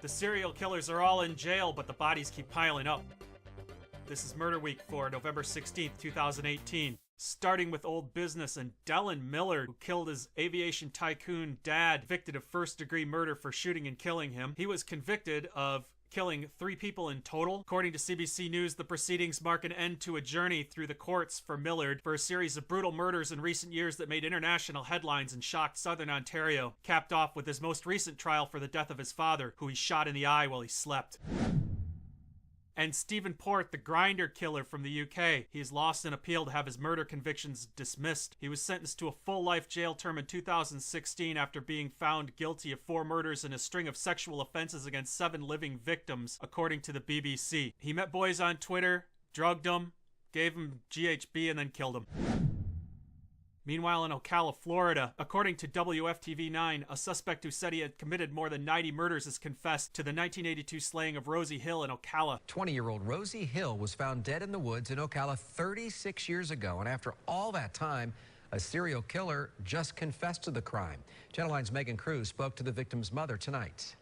The serial killers are all in jail, but the bodies keep piling up. This is Murder Week for November 16th, 2018. Starting with old business and Dellen Miller, who killed his aviation tycoon dad, convicted of first-degree murder for shooting and killing him. He was convicted of killing 3 people in total. According to CBC News, the proceedings mark an end to a journey through the courts for Millard for a series of brutal murders in recent years that made international headlines and shocked southern Ontario, capped off with his most recent trial for the death of his father, who he shot in the eye while he slept. And Stephen Port, the grinder killer from the UK. He has lost an appeal to have his murder convictions dismissed. He was sentenced to a full life jail term in 2016 after being found guilty of 4 murders and a string of sexual offenses against 7 living victims, according to the BBC. He met boys on Twitter, drugged them, gave them GHB, and then killed them. Meanwhile, in Ocala, Florida, according to WFTV9, a suspect who said he had committed more than 90 murders has confessed to the 1982 slaying of Rosie Hill in Ocala. 20-year-old Rosie Hill was found dead in the woods in Ocala 36 years ago, and after all that time, a serial killer just confessed to the crime. Channel 9's Megan Cruz spoke to the victim's mother tonight.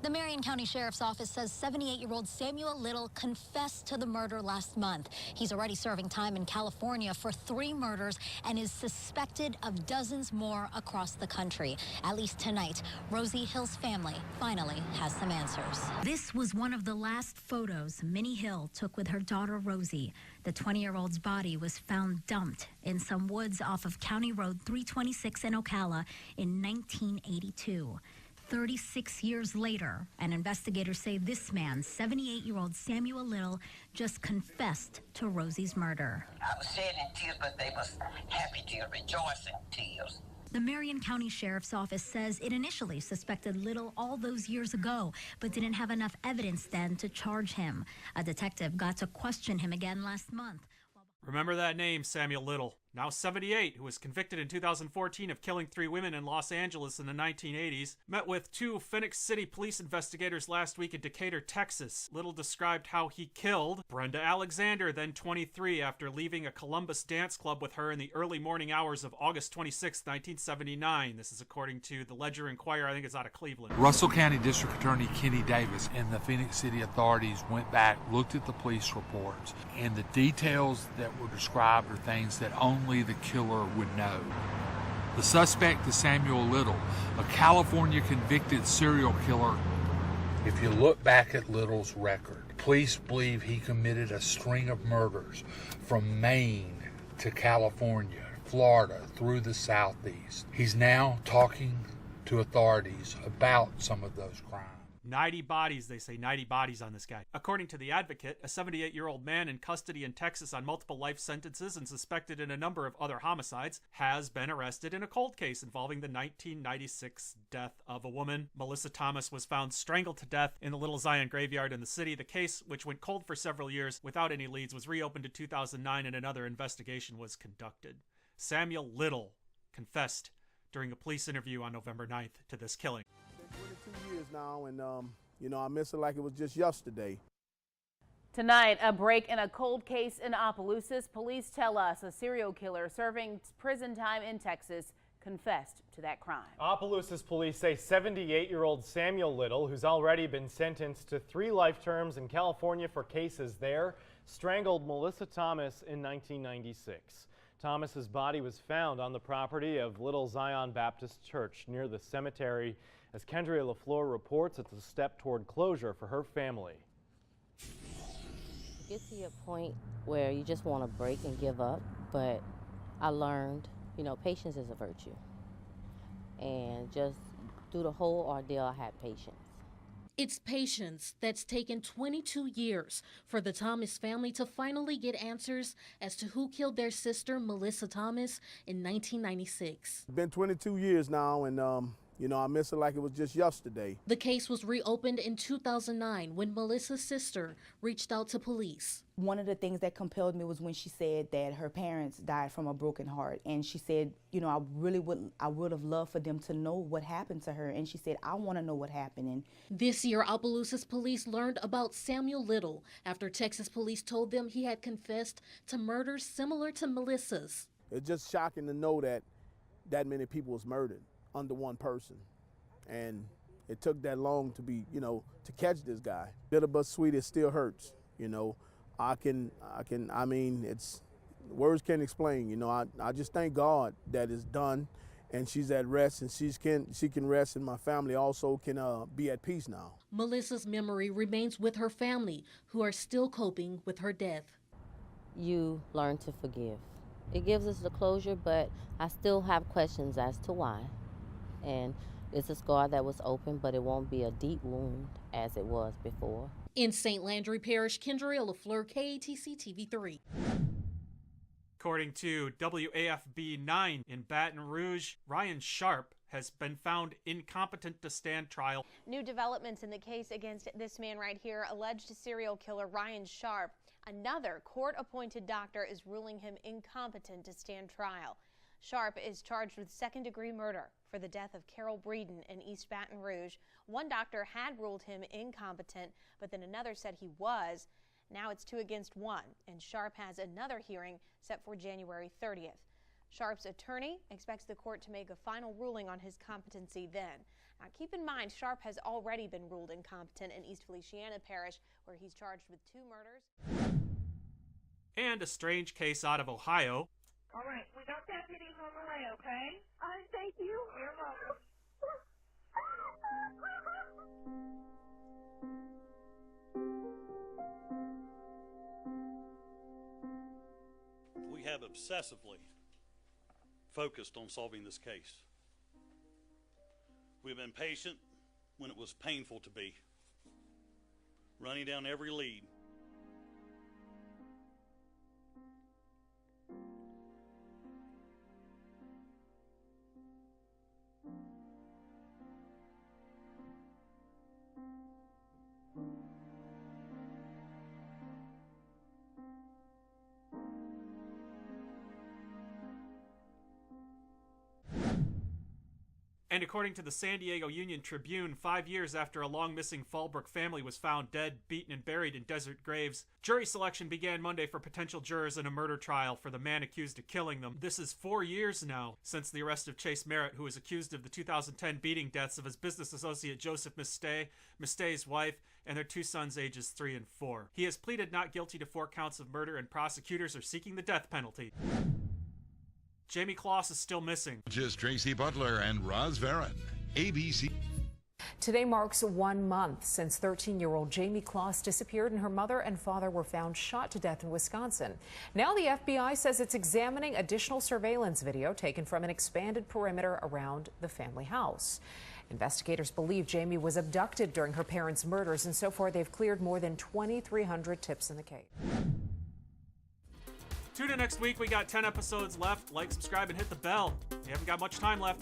The Marion County Sheriff's Office says 78-year-old Samuel Little confessed to the murder last month. He's already serving time in California for 3 murders and is suspected of dozens more across the country. At least tonight, Rosie Hill's family finally has some answers. This was one of the last photos Minnie Hill took with her daughter Rosie. The 20-year-old's body was found dumped in some woods off of County Road 326 in Ocala in 1982. 36 years later, and investigators say this man, 78-year-old Samuel Little, just confessed to Rosie's murder. I was shedding tears, but they was happy tears, rejoicing tears. The Marion County Sheriff's Office says it initially suspected Little all those years ago, but didn't have enough evidence then to charge him. A detective got to question him again last month. Remember that name, Samuel Little, now 78, who was convicted in 2014 of killing 3 women in Los Angeles in the 1980s, met with 2 Phoenix City police investigators last week in Decatur, Texas. Little described how he killed Brenda Alexander, then 23, after leaving a Columbus dance club with her in the early morning hours of August 26, 1979. This is according to the Ledger-Inquirer. I think it's out of Cleveland. Russell County District Attorney Kenny Davis and the Phoenix City authorities went back, looked at the police reports, and the details that were described are things that only the killer would know. The suspect is Samuel Little, a California convicted serial killer. If you look back at Little's record, police believe he committed a string of murders from Maine to California, Florida, through the Southeast. He's now talking to authorities about some of those crimes. 90 bodies, they say, 90 bodies on this guy. According to The Advocate, a 78-year-old man in custody in Texas on multiple life sentences and suspected in a number of other homicides has been arrested in a cold case involving the 1996 death of a woman. Melissa Thomas was found strangled to death in the Little Zion graveyard in the city. The case, which went cold for several years without any leads, was reopened in 2009 and another investigation was conducted. Samuel Little confessed during a police interview on November 9th to this killing. 22 years now, and I miss it like it was just yesterday. Tonight, a break in a cold case in Opelousas. Police tell us a serial killer serving prison time in Texas confessed to that crime. Opelousas police say 78-year-old Samuel Little, who's already been sentenced to 3 life terms in California for cases there, strangled Melissa Thomas in 1996. Thomas's body was found on the property of Little Zion Baptist Church near the cemetery. As Kendria LaFleur reports, it's a step toward closure for her family. You get to a point where you just want to break and give up, but I learned, patience is a virtue. And just through the whole ordeal, I had patience. It's patience that's taken 22 years for the Thomas family to finally get answers as to who killed their sister, Melissa Thomas, in 1996. It's been 22 years now, and I miss it like it was just yesterday. The case was reopened in 2009 when Melissa's sister reached out to police. One of the things that compelled me was when she said that her parents died from a broken heart. And she said, I would have loved for them to know what happened to her. And she said, I want to know what happened. And this year, Opelousas police learned about Samuel Little after Texas police told them he had confessed to murders similar to Melissa's. It's just shocking to know that many people was murdered under one person. And, it took that long to be, to catch this guy. Bitter but sweet, it still hurts. It's words can't explain. I just thank God that it's done, and she's at rest, and she can rest, and my family also can be at peace now. Melissa's memory remains with her family, who are still coping with her death. You learn to forgive. It gives us the closure, but I still have questions as to why. And it's a scar that was open, but it won't be a deep wound as it was before. In St. Landry Parish, Kendria LaFleur, KATC TV3. According to WAFB 9 in Baton Rouge, Ryan Sharp has been found incompetent to stand trial. New developments in the case against this man right here, alleged serial killer Ryan Sharp. Another court-appointed doctor is ruling him incompetent to stand trial. Sharp is charged with second-degree murder for the death of Carol Breeden in East Baton Rouge. One doctor had ruled him incompetent, but then another said he was. Now it's 2 against 1, and Sharp has another hearing set for January 30th. Sharp's attorney expects the court to make a final ruling on his competency then. Now keep in mind, Sharp has already been ruled incompetent in East Feliciana Parish, where he's charged with 2 murders. And a strange case out of Ohio. All right, we got deputies on the way, okay? Thank you. You're welcome. We have obsessively focused on solving this case. We've been patient when it was painful to be, running down every lead. And according to the San Diego Union Tribune, 5 years after a long-missing Fallbrook family was found dead, beaten, and buried in desert graves, jury selection began Monday for potential jurors in a murder trial for the man accused of killing them. This is 4 years now since the arrest of Chase Merritt, who was accused of the 2010 beating deaths of his business associate Joseph Mistay, Mistay's wife, and their 2 sons ages 3 and 4. He has pleaded not guilty to 4 counts of murder, and prosecutors are seeking the death penalty. Jamie Kloss is still missing. Just Tracy Butler and Roz Varon, ABC. Today marks 1 month since 13-year-old Jamie Kloss disappeared and her mother and father were found shot to death in Wisconsin. Now the FBI says it's examining additional surveillance video taken from an expanded perimeter around the family house. Investigators believe Jamie was abducted during her parents' murders, and so far they've cleared more than 2,300 tips in the case. Tune in next week. We got 10 episodes left. Like, subscribe, and hit the bell. You haven't got much time left.